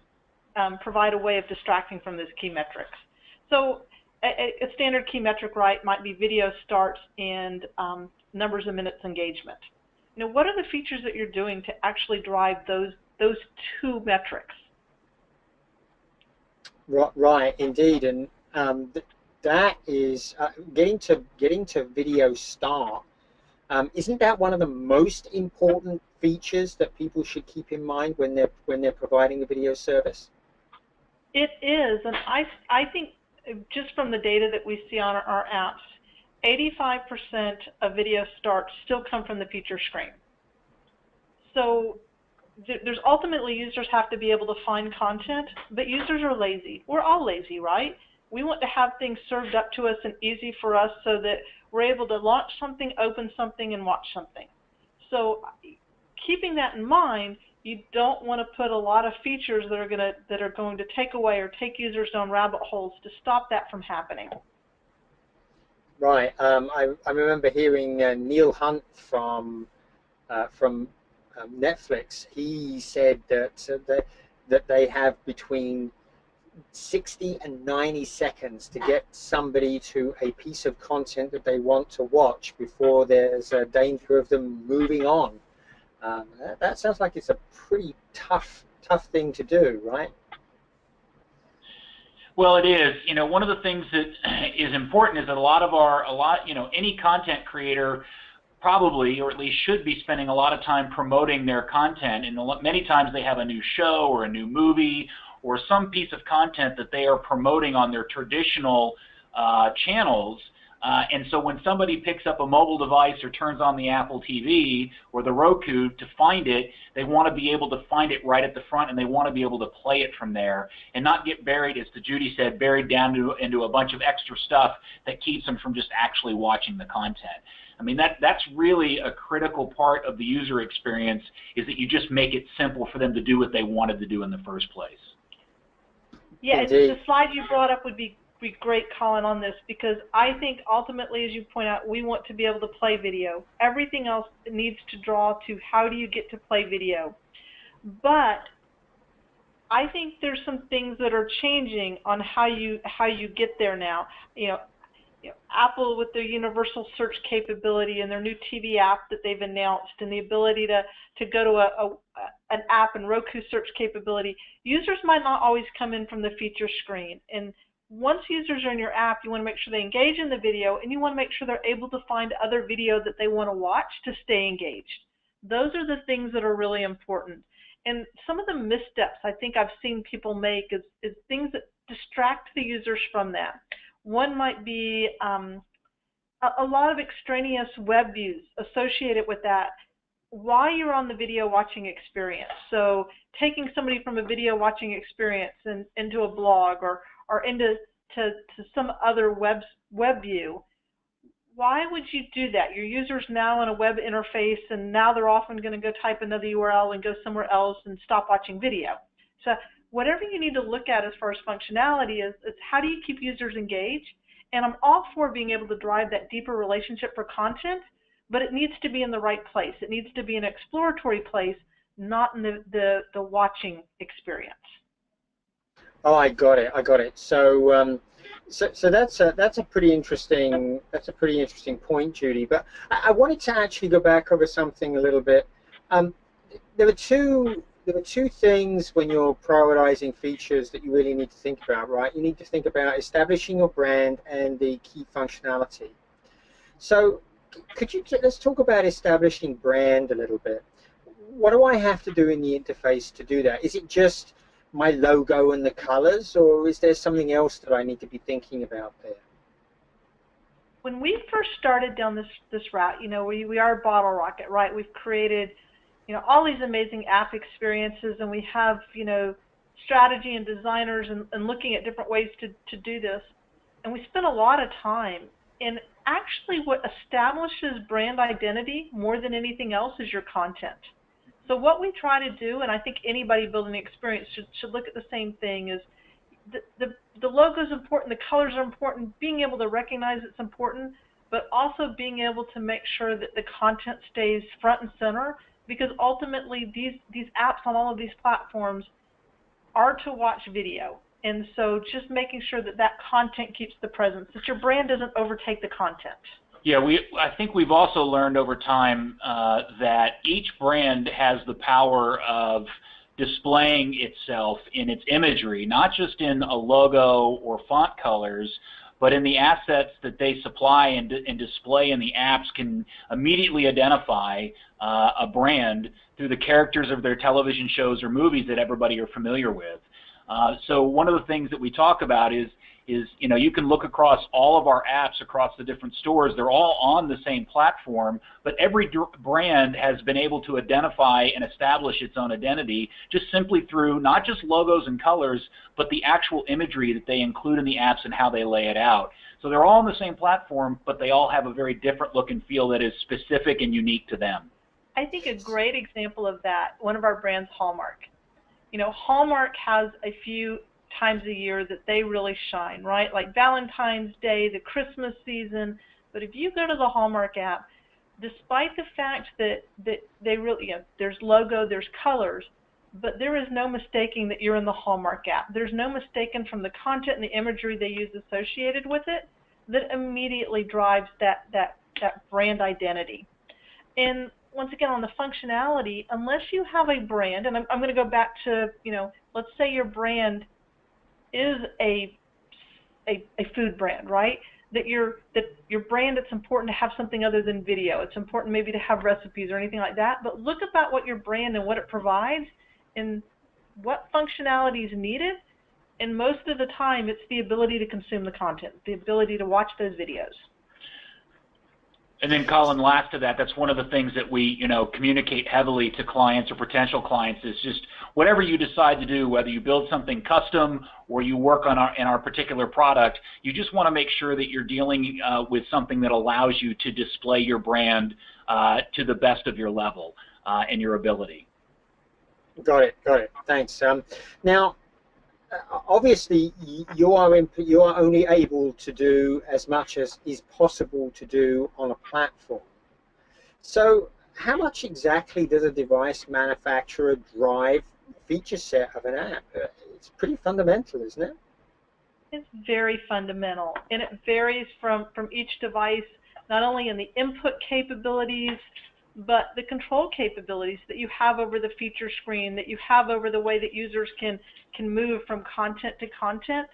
Speaker 3: provide a way of distracting from those key metrics? So a standard key metric, right, might be video starts and numbers of minutes engagement. You know, what are the features that you're doing to actually drive those two metrics?
Speaker 2: Right, indeed, and that is getting to video start. Isn't that one of the most important features that people should keep in mind when they're providing a video service?
Speaker 3: It is, and I think just from the data that we see on our apps, 85% of video starts still come from the feature screen. So there's ultimately users have to be able to find content, but users are lazy. We're all lazy, right? We want to have things served up to us and easy for us so that we're able to launch something, open something, and watch something. So keeping that in mind, you don't want to put a lot of features that are going to take away or take users down rabbit holes to stop that from happening.
Speaker 2: Right. I remember hearing Neil Hunt from Netflix. He said that they have between 60 and 90 seconds to get somebody to a piece of content that they want to watch before there's a danger of them moving on. That sounds like it's a pretty tough thing to do, right?
Speaker 4: Well, it is. You know, one of the things that is important is that any content creator probably, or at least should be, spending a lot of time promoting their content. And many times they have a new show or a new movie or some piece of content that they are promoting on their traditional channels. And so when somebody picks up a mobile device or turns on the Apple TV or the Roku to find it, they want to be able to find it right at the front, and they want to be able to play it from there and not get buried, as Judy said, buried down into a bunch of extra stuff that keeps them from just actually watching the content. I mean, that's really a critical part of the user experience, is that you just make it simple for them to do what they wanted to do in the first place.
Speaker 3: Yeah, and the slide you brought up would be great, Colin, on this, because I think ultimately, as you point out, we want to be able to play video. Everything else needs to draw to how do you get to play video. But I think there's some things that are changing on how you get there now. You know, Apple with their universal search capability and their new TV app that they've announced, and the ability to go to an app and Roku search capability, users might not always come in from the feature screen. And once users are in your app, you want to make sure they engage in the video, and you want to make sure they're able to find other video that they want to watch to stay engaged. Those are the things that are really important. And some of the missteps I think I've seen people make is things that distract the users from that. One might be a lot of extraneous web views associated with that while you're on the video watching experience. So taking somebody from a video watching experience into a blog or into some other web view. Why would you do that? Your user's now in a web interface, and now they're often going to go type another URL and go somewhere else and stop watching video. So whatever you need to look at as far as functionality is how do you keep users engaged? And I'm all for being able to drive that deeper relationship for content, but it needs to be in the right place. It needs to be an exploratory place, not in the watching experience.
Speaker 2: Oh, I got it. So, so that's a pretty interesting point, Judy. But I wanted to actually go back over something a little bit. There were two things when you're prioritizing features that you really need to think about, right? You need to think about establishing your brand and the key functionality. So, let's talk about establishing brand a little bit. What do I have to do in the interface to do that? Is it just my logo and the colors, or is there something else that I need to be thinking about there?
Speaker 3: When we first started down this route, we are a bottle rocket, right? We've created, all these amazing app experiences, and we have, strategy and designers and looking at different ways to do this. And we spent a lot of time. And actually what establishes brand identity more than anything else is your content. So what we try to do, and I think anybody building an experience should look at the same thing, is the logo is important, the colors are important, being able to recognize it's important, but also being able to make sure that the content stays front and center, because ultimately these apps on all of these platforms are to watch video. And so just making sure that that content keeps the presence, that your brand doesn't overtake the content.
Speaker 4: Yeah, I think we've also learned over time that each brand has the power of displaying itself in its imagery, not just in a logo or font colors, but in the assets that they supply and display in the apps can immediately identify a brand through the characters of their television shows or movies that everybody are familiar with. So one of the things that we talk about is you can look across all of our apps across the different stores. They're all on the same platform, but every brand has been able to identify and establish its own identity just simply through not just logos and colors, but the actual imagery that they include in the apps and how they lay it out. So they're all on the same platform, but they all have a very different look and feel that is specific and unique to them.
Speaker 3: I think a great example of that, one of our brands, Hallmark. Hallmark has a few times a year that they really shine, right? Like Valentine's Day, the Christmas season. But if you go to the Hallmark app, despite the fact that they really, there's logo, there's colors, but there is no mistaking that you're in the Hallmark app. There's no mistaking from the content and the imagery they use associated with it that immediately drives that brand identity. And once again, on the functionality, unless you have a brand, and I'm going to go back to, let's say your brand is a food brand, right? That your brand, it's important to have something other than video. It's important maybe to have recipes or anything like that. But look about what your brand and what it provides and what functionality is needed. And most of the time, it's the ability to consume the content, the ability to watch those videos.
Speaker 4: And then, Colin, last to that, that's one of the things that we, communicate heavily to clients or potential clients is just whatever you decide to do, whether you build something custom or you work on in our particular product, you just want to make sure that you're dealing with something that allows you to display your brand to the best of your level and your ability.
Speaker 2: Got it. Thanks. Now, obviously, you are only able to do as much as is possible to do on a platform. So, how much exactly does a device manufacturer drive the feature set of an app? It's pretty fundamental, isn't it?
Speaker 3: It's very fundamental, and it varies from each device, not only in the input capabilities, but the control capabilities that you have over the feature screen, that you have over the way that users can move from content to content.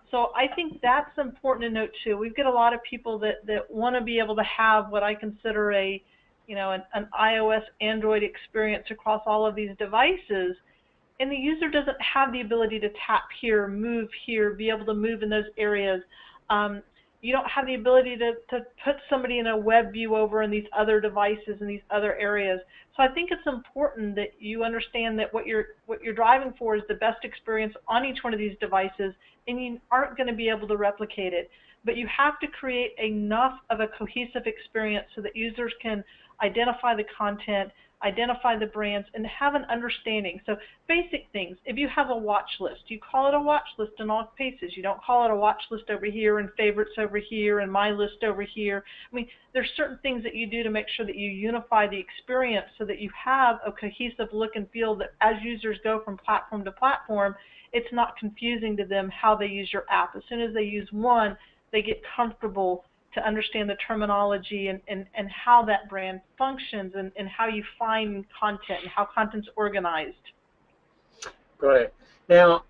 Speaker 3: So I think that's important to note too. We've got a lot of people that want to be able to have what I consider an iOS, Android experience across all of these devices, and the user doesn't have the ability to tap here, move here, be able to move in those areas. You don't have the ability to put somebody in a web view over in these other devices in these other areas. So I think it's important that you understand that what you're driving for is the best experience on each one of these devices, and you aren't going to be able to replicate it. But you have to create enough of a cohesive experience so that users can identify the content, identify the brands, and have an understanding. So basic things. If you have a watch list, you call it a watch list in all cases. You don't call it a watch list over here and favorites over here and my list over here. I mean, there's certain things that you do to make sure that you unify the experience so that you have a cohesive look and feel that as users go from platform to platform, it's not confusing to them how they use your app. As soon as they use one, they get comfortable to understand the terminology and how that brand functions and how you find content and how content's organized.
Speaker 2: Got it. Now,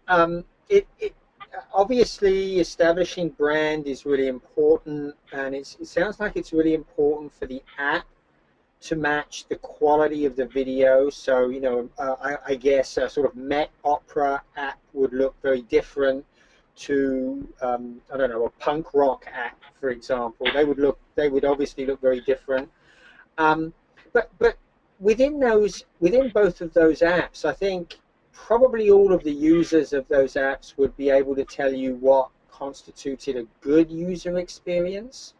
Speaker 2: obviously establishing brand is really important, and it sounds like it's really important for the app to match the quality of the video. So, I guess a sort of Met Opera app would look very different to I don't know, a punk rock app, for example. They would obviously look very different. But within both of those apps, I think probably all of the users of those apps would be able to tell you what constituted a good user experience.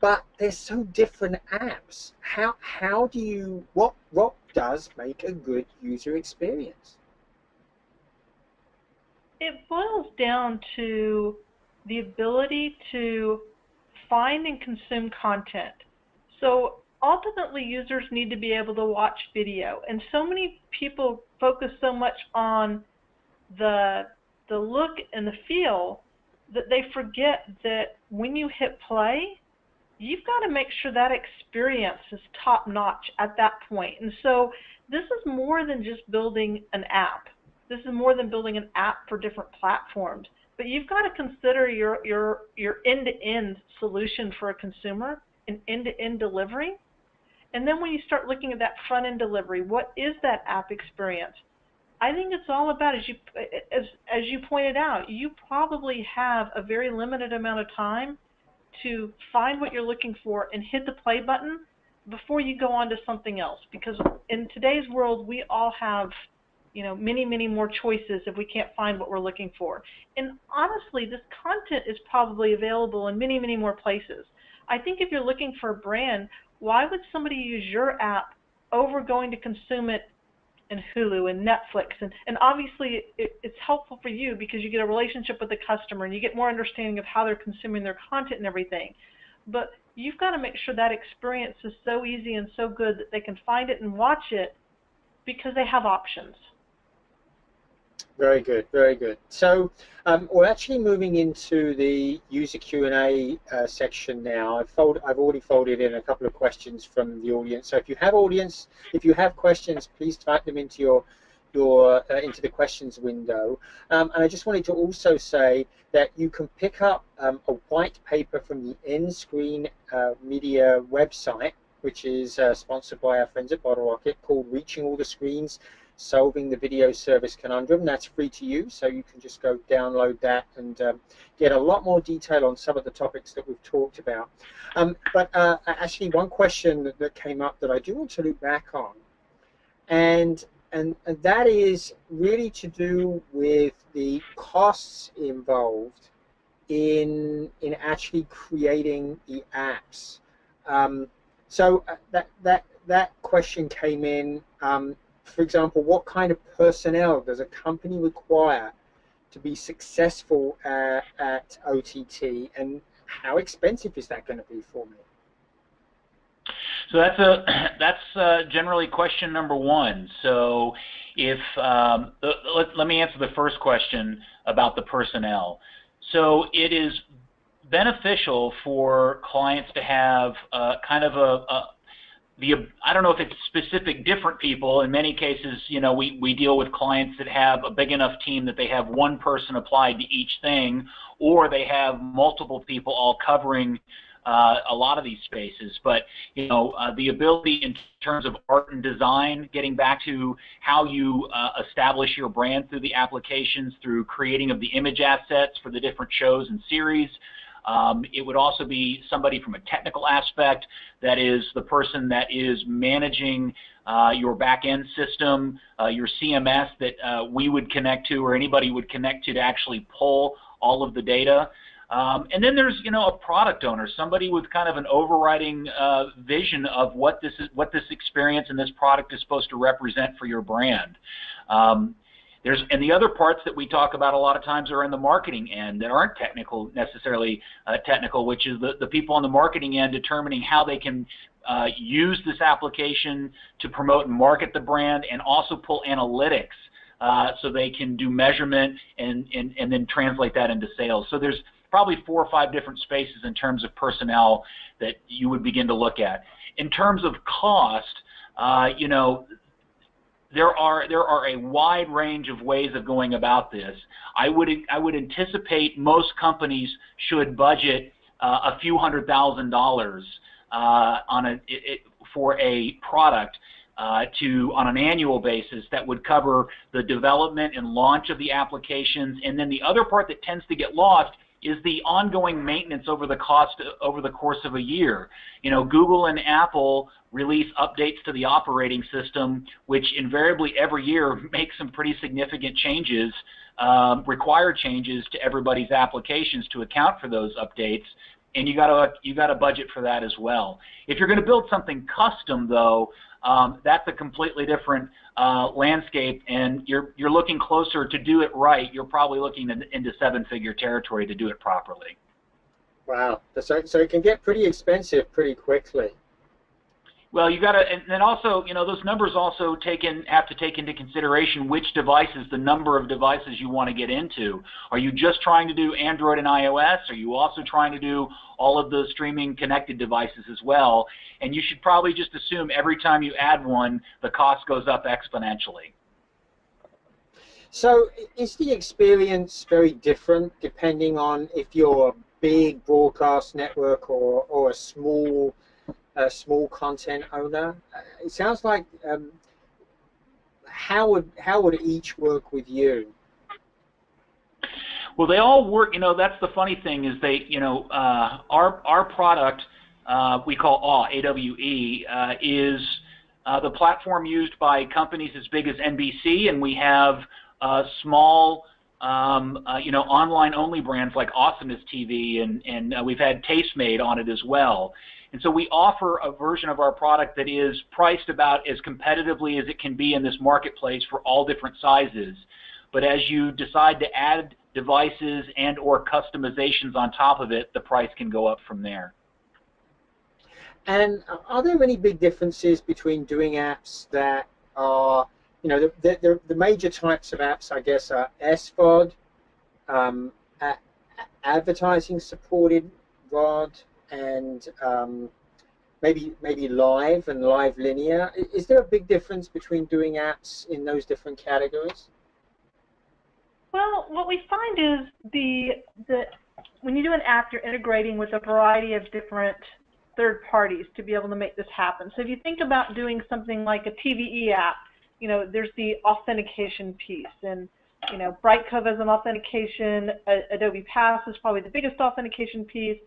Speaker 2: But they're so different apps. What does make a good user experience?
Speaker 3: It boils down to the ability to find and consume content. So ultimately, users need to be able to watch video, and so many people focus so much on the look and the feel that they forget that when you hit play, you've got to make sure that experience is top-notch at that point. And so this is more than just building an app. This is more than building an app for different platforms. But you've got to consider your end-to-end solution for a consumer, an end-to-end delivery. And then when you start looking at that front-end delivery, what is that app experience? I think it's all about, as you pointed out, you probably have a very limited amount of time to find what you're looking for and hit the play button before you go on to something else. Because in today's world, we all have, many, many more choices if we can't find what we're looking for. And honestly, this content is probably available in many, many more places. I think if you're looking for a brand, why would somebody use your app over going to consume it in Hulu and Netflix? And obviously it's helpful for you because you get a relationship with the customer and you get more understanding of how they're consuming their content and everything. But you've got to make sure that experience is so easy and so good that they can find it and watch it because they have options.
Speaker 2: Very good, very good. So we're actually moving into the user Q&A section now. I've already folded in a couple of questions from the audience. So if you have questions, please type them into into the questions window. And I just wanted to also say that you can pick up a white paper from the nScreenMedia website, which is sponsored by our friends at Bottle Rocket, called Reaching All the Screens, Solving the Video Service Conundrum. That's free to use, so you can just go download that and get a lot more detail on some of the topics that we've talked about. But actually, one question that came up that I do want to look back on, and that is really to do with the costs involved in actually creating the apps. So that question came in. For example, what kind of personnel does a company require to be successful at OTT, and how expensive is that going to be for me?
Speaker 4: So that's generally question number one. So if let me answer the first question about the personnel. So it is beneficial for clients to have kind of I don't know if it's specific different people. In many cases, we deal with clients that have a big enough team that they have one person applied to each thing, or they have multiple people all covering a lot of these spaces. But the ability in terms of art and design, getting back to how you establish your brand through the applications, through creating of the image assets for the different shows and series. It would also be somebody from a technical aspect, that is the person that is managing your back-end system, your CMS that we would connect to, or anybody would connect to actually pull all of the data. And then there's a product owner, somebody with kind of an overriding vision of what this experience and this product is supposed to represent for your brand. And the other parts that we talk about a lot of times are in the marketing end that aren't necessarily technical, which is the people on the marketing end determining how they can use this application to promote and market the brand, and also pull analytics so they can do measurement and then translate that into sales. So there's probably 4 or 5 different spaces in terms of personnel that you would begin to look at. In terms of cost, there are a wide range of ways of going about this. I would anticipate most companies should budget a few $100,000 for a product on an annual basis that would cover the development and launch of the applications. And then the other part that tends to get lost is the ongoing maintenance over the course of a year. Google and Apple release updates to the operating system, which invariably every year make some pretty significant changes, require changes to everybody's applications to account for those updates, and you got to budget for that as well. If you're going to build something custom, though, that's a completely different landscape, and you're looking closer to do it right. You're probably looking into 7-figure territory to do it properly.
Speaker 2: Wow. So it can get pretty expensive pretty quickly.
Speaker 4: Well, you got to, and then also, you know, those numbers also have to take into consideration which devices, the number of devices you want to get into. Are you just trying to do Android and iOS? Are you also trying to do all of the streaming connected devices as well? And you should probably just assume every time you add one, the cost goes up exponentially.
Speaker 2: So is the experience very different depending on if you're a big broadcast network or a small content owner? It sounds like how would each work with you?
Speaker 4: Well, they all work. You know, that's the funny thing is they, you know, our product we call AWE is the platform used by companies as big as NBC, and we have small, you know, online-only brands like Awesomeness TV, and we've had Tastemade on it as well. And so we offer a version of our product that is priced about as competitively as it can be in this marketplace for all different sizes. But as you decide to add devices and or customizations on top of it, the price can go up from there.
Speaker 2: And are there any big differences between doing apps that are, you know, the major types of apps, I guess, are SVOD, advertising supported VOD, and maybe live and live linear. Is there a big difference between doing apps in those different categories?
Speaker 3: Well, what we find is when you do an app, you're integrating with a variety of different third parties to be able to make this happen. So if you think about doing something like a TVE app, you know, there's the authentication piece, and you know, Brightcove has an authentication. Adobe Pass is probably the biggest authentication piece.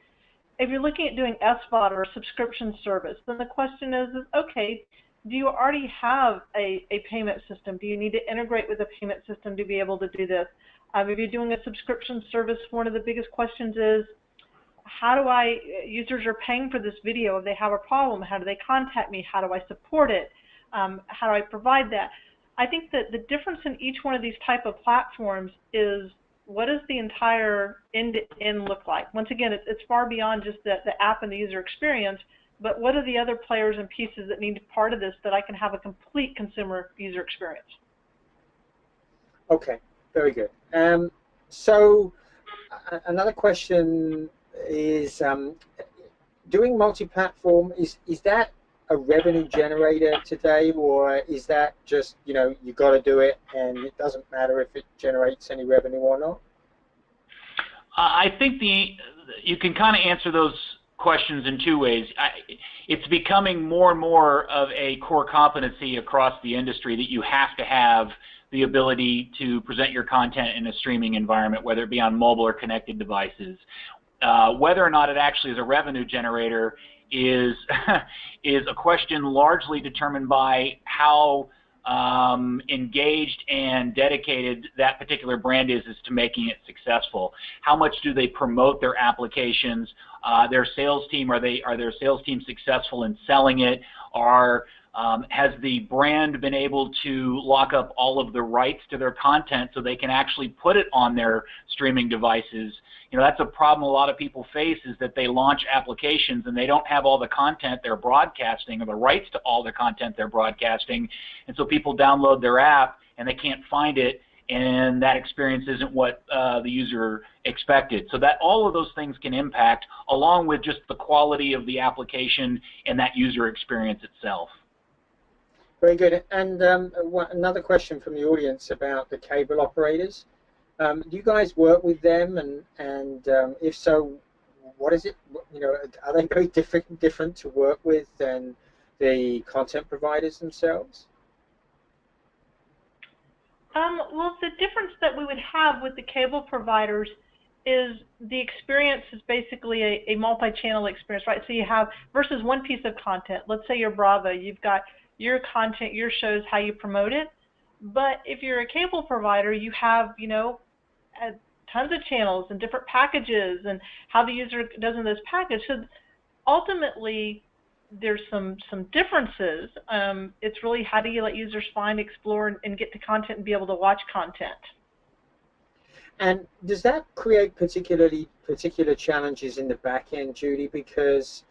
Speaker 3: If you're looking at doing SVOD or a subscription service, then the question is okay, do you already have a payment system? Do you need to integrate with a payment system to be able to do this? If you're doing a subscription service, one of the biggest questions is, users are paying for this video. If they have a problem, how do they contact me? How do I support it? How do I provide that? I think that the difference in each one of these type of platforms is what does the entire end-to-end look like? Once again, it's far beyond just the app and the user experience, but what are the other players and pieces that need to be part of this that I can have a complete consumer user experience?
Speaker 2: Okay, very good. So another question is, doing multi-platform, is that a revenue generator today, or is that just, you know, you got to do it and it doesn't matter if it generates any revenue or not?
Speaker 4: I think you can kind of answer those questions in two ways. It's becoming more and more of a core competency across the industry that you have to have the ability to present your content in a streaming environment, whether it be on mobile or connected devices. Whether or not it actually is a revenue generator is a question largely determined by how engaged and dedicated that particular brand is to making it successful. How much do they promote their applications? Their sales team, are their sales team successful in selling it? Has the brand been able to lock up all of the rights to their content so they can actually put it on their streaming devices? You know, that's a problem a lot of people face, is that they launch applications and they don't have all the content they're broadcasting or the rights to all the content they're broadcasting, and so people download their app and they can't find it, and that experience isn't what the user expected. So that all of those things can impact, along with just the quality of the application and that user experience itself.
Speaker 2: Very good. And another question from the audience about the cable operators. Do you guys work with them, and if so, what is it? You know, are they very different to work with than the content providers themselves?
Speaker 3: Well, the difference that we would have with the cable providers is the experience is basically a multi-channel experience, right? So you have, versus one piece of content. Let's say you're Bravo, you've got your content, your shows, how you promote it. But if you're a cable provider, you have, you know, tons of channels and different packages and how the user does in those packages. So ultimately, there's some differences. It's really how do you let users find, explore, and get to content and be able to watch content.
Speaker 2: And does that create particular particular challenges in the back end, Judy, because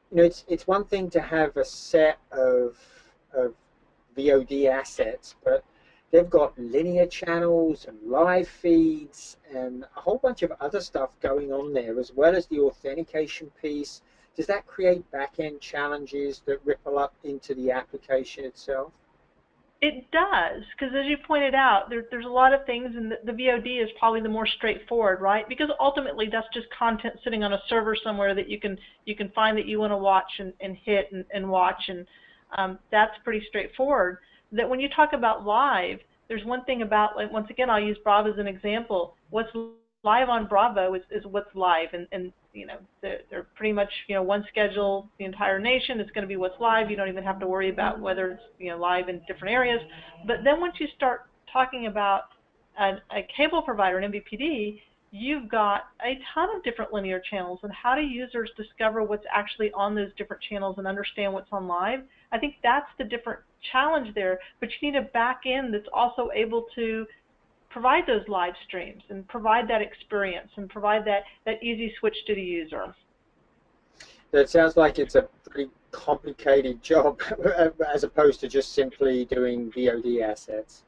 Speaker 2: you know it's one thing to have a set of VOD assets, but they've got linear channels and live feeds and a whole bunch of other stuff going on there, as well as the authentication piece. Does that create back-end challenges that ripple up into the application itself?
Speaker 3: It does, because as you pointed out, there's a lot of things, and the VOD is probably the more straightforward, right? Because ultimately that's just content sitting on a server somewhere that you can find that you want to watch and hit and watch, and that's pretty straightforward. That when you talk about live, there's one thing about, like, once again, I'll use Bravo as an example. What's live on Bravo is what's live, and you know, they're pretty much, you know, one schedule, the entire nation. It's going to be what's live. You don't even have to worry about whether it's, you know, live in different areas. But then once you start talking about a cable provider, an MVPD, you've got a ton of different linear channels, and how do users discover what's actually on those different channels and understand what's on live? I think that's the different challenge there, but you need a back end that's also able to provide those live streams and provide that experience and provide that easy switch to the user.
Speaker 2: That sounds like it's a pretty complicated job as opposed to just simply doing VOD assets.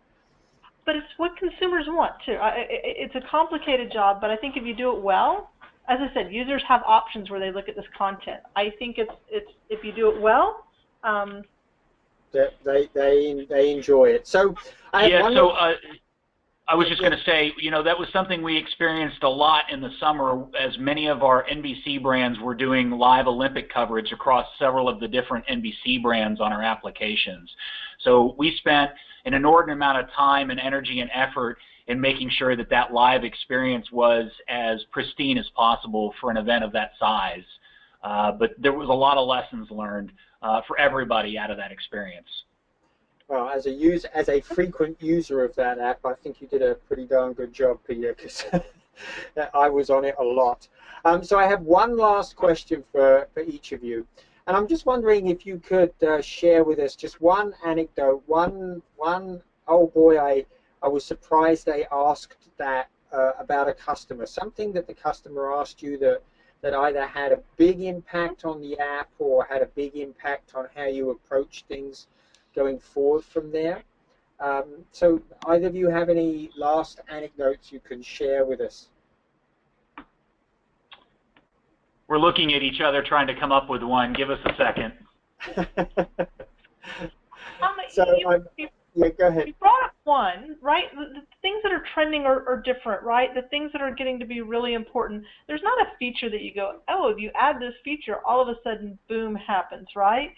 Speaker 3: But it's what consumers want too. It's a complicated job, but I think if you do it well, as I said, users have options where they look at this content. I think it's if you do it well,
Speaker 2: they enjoy it. So
Speaker 4: I was just going to say, you know, that was something we experienced a lot in the summer, as many of our NBC brands were doing live Olympic coverage across several of the different NBC brands on our applications. So we spent an inordinate amount of time and energy and effort in making sure that that live experience was as pristine as possible for an event of that size. But there was a lot of lessons learned for everybody out of that experience.
Speaker 2: Well, as a frequent user of that app, I think you did a pretty darn good job, Peter, because I was on it a lot. So I have one last question for each of you, and I'm just wondering if you could share with us just one anecdote, one oh boy, I was surprised they asked that about a customer, something that the customer asked you that either had a big impact on the app or had a big impact on how you approach things going forward from there. So either of you have any last anecdotes you can share with us?
Speaker 4: We're looking at each other trying to come up with one. Give us a second.
Speaker 2: Yeah, go ahead.
Speaker 3: You brought up one, right? The things that are trending are different, right? The things that are getting to be really important. There's not a feature that you go, oh, if you add this feature, all of a sudden, boom, happens, right?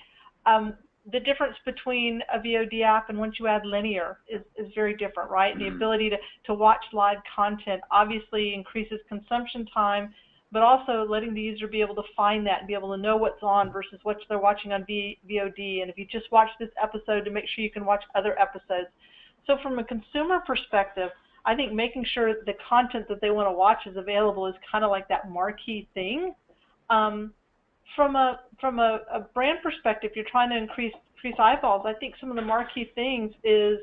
Speaker 3: The difference between a VOD app and once you add linear is very different, right? The ability to watch live content obviously increases consumption time, but also letting the user be able to find that and be able to know what's on versus what they're watching on VOD. And if you just watch this episode, to make sure you can watch other episodes. So from a consumer perspective, I think making sure the content that they want to watch is available is kind of like that marquee thing. From a brand perspective, you're trying to increase eyeballs. I think some of the marquee things is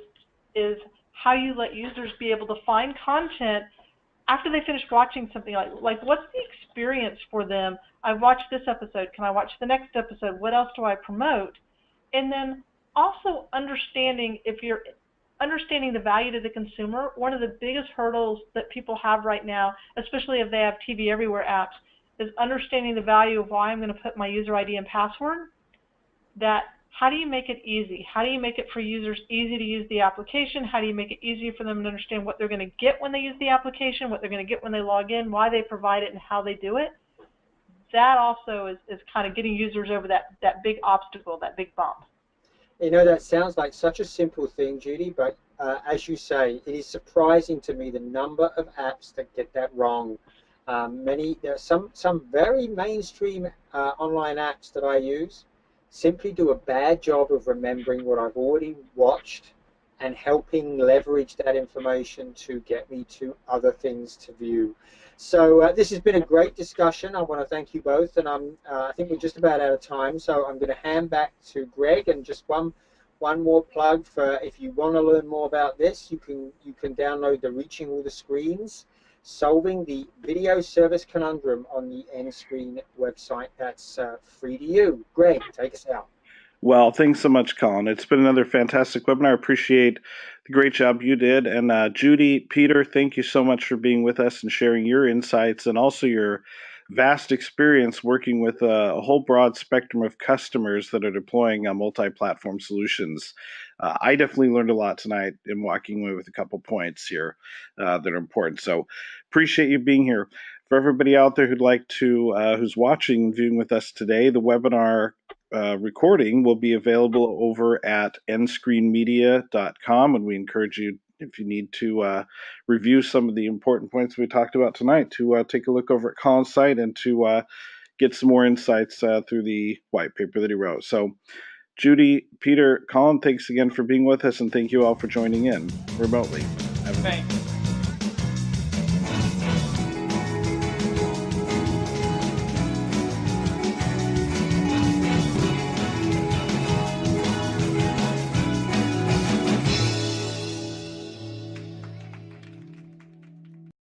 Speaker 3: how you let users be able to find content after they finish watching something. Like what's the experience for them? I've watched this episode. Can I watch the next episode? What else do I promote? And then also understanding, if you're understanding the value to the consumer, one of the biggest hurdles that people have right now, especially if they have TV Everywhere apps, is understanding the value of why I'm going to put my user ID and password. That how do you make it easy? How do you make it for users easy to use the application? How do you make it easier for them to understand what they're going to get when they use the application, what they're going to get when they log in, why they provide it, and how they do it? That also is kind of getting users over that big obstacle, that big bump.
Speaker 2: You know, that sounds like such a simple thing, Judy, but as you say, it is surprising to me the number of apps that get that wrong. There are some very mainstream online apps that I use simply do a bad job of remembering what I've already watched and helping leverage that information to get me to other things to view. So this has been a great discussion. I want to thank you both, and I think we're just about out of time, so I'm going to hand back to Greg, and just one more plug for if you want to learn more about this, you can download the Reaching All the Screens solving the video service conundrum on the nScreen website that's free to you. Greg, take us out.
Speaker 1: Well, thanks so much, Colin. It's been another fantastic webinar. I appreciate the great job you did. And Judy, Peter, thank you so much for being with us and sharing your insights and also your vast experience working with a whole broad spectrum of customers that are deploying multi-platform solutions. I definitely learned a lot tonight in walking away with a couple points here that are important. So appreciate you being here. For everybody out there who'd like to, who's watching and viewing with us today, the webinar recording will be available over at nScreenMedia.com, and we encourage you, if you need to review some of the important points we talked about tonight, to take a look over at Colin's site and to get some more insights through the white paper that he wrote. So, Judy, Peter, Colin, thanks again for being with us, and thank you all for joining in remotely.
Speaker 2: Thanks.